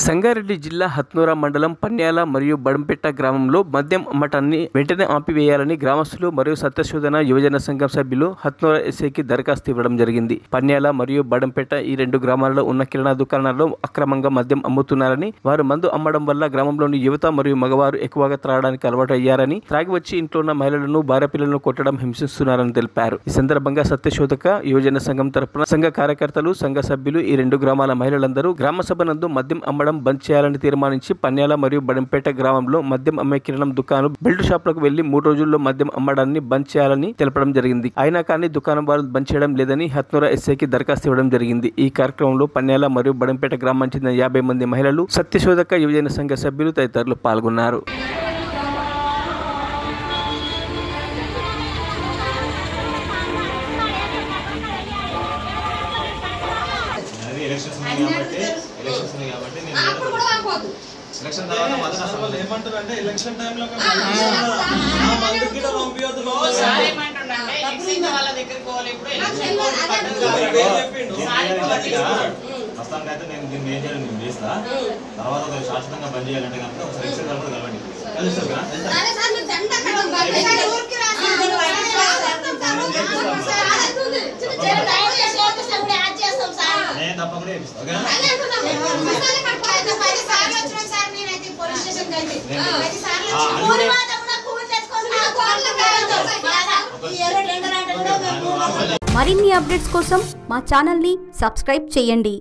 సంగారెడ్డి జిల్లా హత్నూర మండలం పన్యాల మరియు బడంపేట గ్రామంలో మద్యం అమ్మటాన్ని వెంటనే ఆపివేయాలని గ్రామస్తులు మరియు సత్యశోధన యువజన సంఘం సభ్యులు హత్నూర ఎస్ఐకి దరఖాస్తు ఇవ్వడం జరిగింది. పన్యాల మరియు బడంపేట ఈ రెండు గ్రామాల్లో ఉన్న కిరాణా దుకాణాల్లో అక్రమంగా మద్యం అమ్ముతున్నారని, వారు మందు అమ్మడం వల్ల గ్రామంలోని యువత మరియు మగవారు ఎక్కువగా త్రాగడానికి అలవాటు అయ్యారని, త్రాగి వచ్చి ఇంట్లో ఉన్న మహిళలను భార్య పిల్లలను కొట్టడం, హింసిస్తున్నారని తెలిపారు. ఈ సందర్భంగా సత్యశోధక యువజన సంఘం తరపున సంఘ కార్యకర్తలు, సంఘ సభ్యులు ఈ రెండు గ్రామాల మహిళలందరూ గ్రామ సభ నందు మద్యం అమ్మడం బంద్ చేయాలని తీర్మానించి పన్యాల మరియు బడంపేట గ్రామంలో మద్యం అమ్మే కిరాణం దుకాణం బెల్ట్ షాపులకు వెళ్లి 3 రోజుల్లో మద్యం అమ్మడాన్ని బంద్ చేయాలని తెలపడం జరిగింది. అయినా కానీ దుకాణం వారు బంద్ చేయడం లేదని హత్నూర ఎస్ఐకి దరఖాస్తు ఇవ్వడం జరిగింది. ఈ కార్యక్రమంలో పన్యాల మరియు బడంపేట గ్రామానికి చెందిన 50 మంది మహిళలు, సత్యశోధక యువజన సంఘ సభ్యులు తదితరులు పాల్గొన్నారు. ఎలక్షన్ తర్వాత మదన ఏమంటారంటే ఎలక్షన్ టైంలో ప్రస్తుతానికి అయితే నేను దీన్ని ఏం చేయాలి నేను చేస్తా. తర్వాత శాశ్వతంగా బంద్ చేయాలంటే కనుక ఒకసారి ఎలక్షన్ తర్వాత కలవండి. నేను తప్పకుండా చేపిస్తాను. మరిన్ని అప్డేట్స్ కోసం మా ఛానల్ని సబ్స్క్రైబ్ చేయండి.